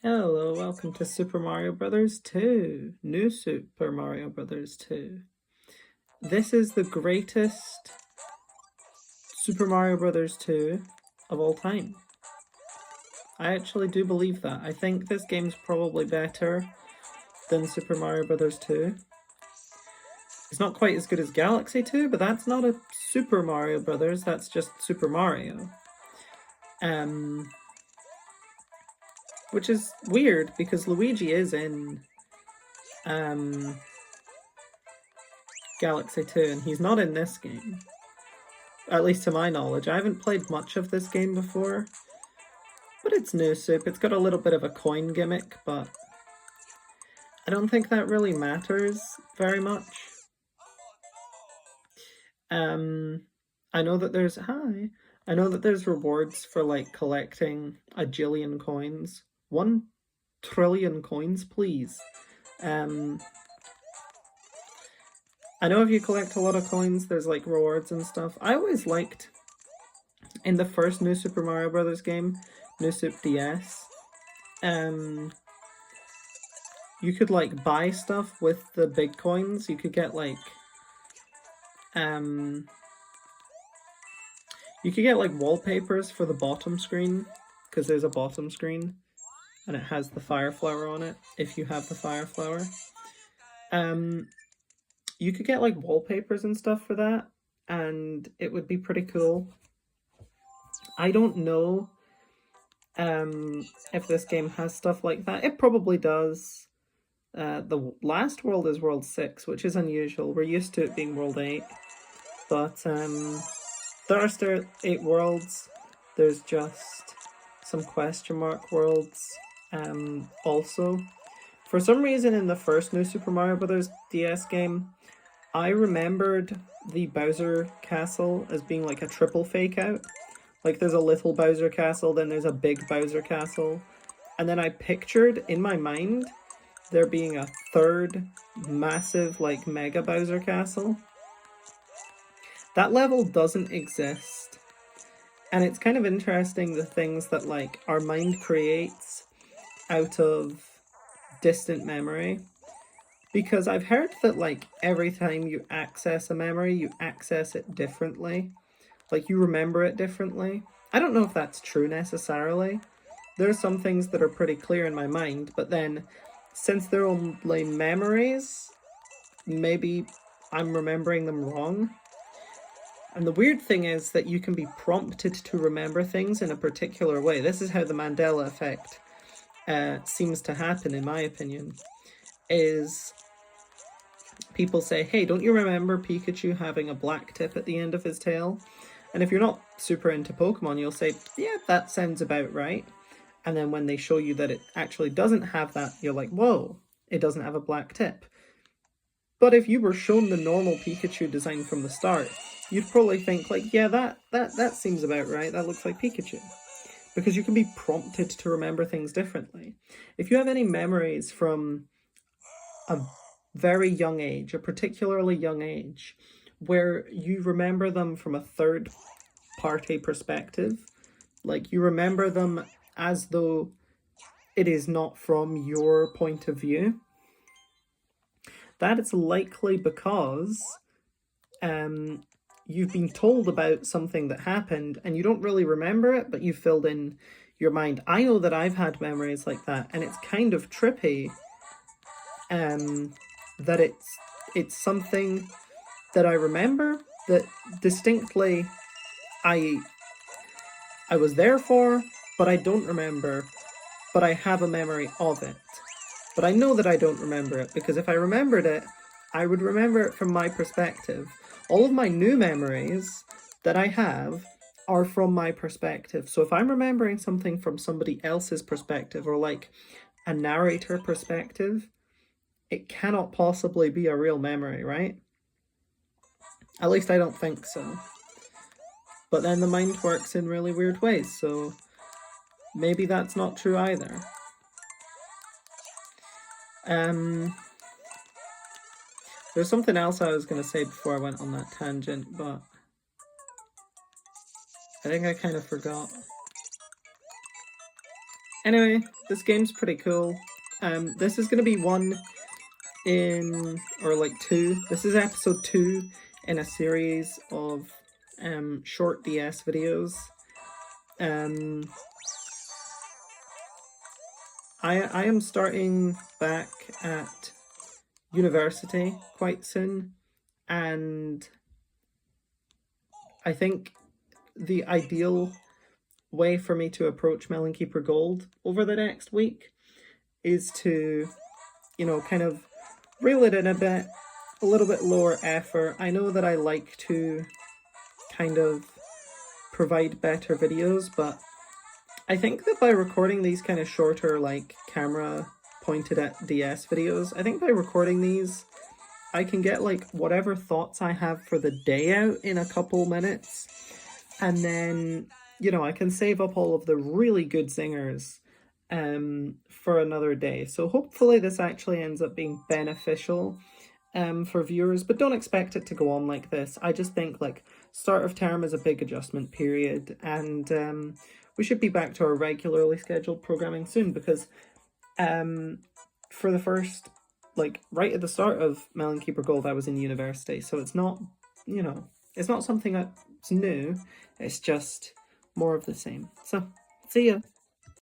Hello, welcome to Super Mario Bros. 2. New Super Mario Bros. 2. This is the greatest Super Mario Bros. 2 of all time. I actually do believe that. I think this game's probably better than Super Mario Bros. 2. It's not quite as good as Galaxy 2, but that's not a Super Mario Brothers, that's just Super Mario. Which is weird because Luigi is in Galaxy 2 and he's not in this game. At least to my knowledge. I haven't played much of this game before, but it's new soup. It's got a little bit of a coin gimmick, but I don't think that really matters very much. I know that there's rewards for like collecting a jillion coins. 1 trillion coins, please. I know if you collect a lot of coins, there's like rewards and stuff. I always liked, in the first New Super Mario Bros. Game, New Super DS, you could like buy stuff with the big coins. You could get like, wallpapers for the bottom screen, because there's a bottom screen, and it has the fire flower on it, if you have the fire flower. You could get like wallpapers and stuff for that, and it would be pretty cool. I don't know if this game has stuff like that. It probably does. The last world is World 6, which is unusual. We're used to it being World 8. But there are still 8 worlds. There's just some question mark worlds also. For some reason in the first New Super Mario Bros. DS game, I remembered the Bowser Castle as being like a triple fake out. Like there's a little Bowser Castle, then there's a big Bowser Castle. And then I pictured in my mind there being a third massive like Mega Bowser Castle. That level doesn't exist. And it's kind of interesting the things that like our mind creates out of distant memory. Because I've heard that like every time you access a memory, you access it differently. Like you remember it differently. I don't know if that's true necessarily. There are some things that are pretty clear in my mind, but then since they're only memories, maybe I'm remembering them wrong. And the weird thing is that you can be prompted to remember things in a particular way. This is how the Mandela effect seems to happen, in my opinion, is people say, hey, don't you remember Pikachu having a black tip at the end of his tail? And if you're not super into Pokemon, you'll say, yeah, that sounds about right. And then when they show you that it actually doesn't have that, you're like, whoa, it doesn't have a black tip. But if you were shown the normal Pikachu design from the start, you'd probably think like, yeah, that seems about right. That looks like Pikachu. Because you can be prompted to remember things differently. If you have any memories from a very young age, a particularly young age, where you remember them from a third party perspective, like you remember them as though it is not from your point of view, that is likely because you've been told about something that happened and you don't really remember it, but you filled in your mind. I know that I've had memories like that, and it's kind of trippy that it's something that I remember that distinctly I was there for, but I don't remember, but I have a memory of it. But I know that I don't remember it, because if I remembered it, I would remember it from my perspective. All of my new memories that I have are from my perspective. So if I'm remembering something from somebody else's perspective, or like a narrator perspective, it cannot possibly be a real memory, right? At least I don't think so. But then the mind works in really weird ways, so maybe that's not true either. There's something else I was going to say before I went on that tangent, but I think I kind of forgot. Anyway, this game's pretty cool. This is going to be two. This is episode 2 in a series of short DS videos. I am starting back at university quite soon, and I think the ideal way for me to approach Melon Keeper Gold over the next week is to, kind of reel it in a little bit lower effort. I know that I like to kind of provide better videos, but I think that by recording these kind of shorter, like camera pointed at DS videos, I think by recording these, I can get like whatever thoughts I have for the day out in a couple minutes, and then I can save up all of the really good zingers for another day. So hopefully this actually ends up being beneficial for viewers, but don't expect it to go on like this. I just think like start of term is a big adjustment period, and we should be back to our regularly scheduled programming soon, because for the first, like right at the start of Melon Keeper Gold, I was in university, so it's not, it's not something that's new, it's just more of the same. So, see ya.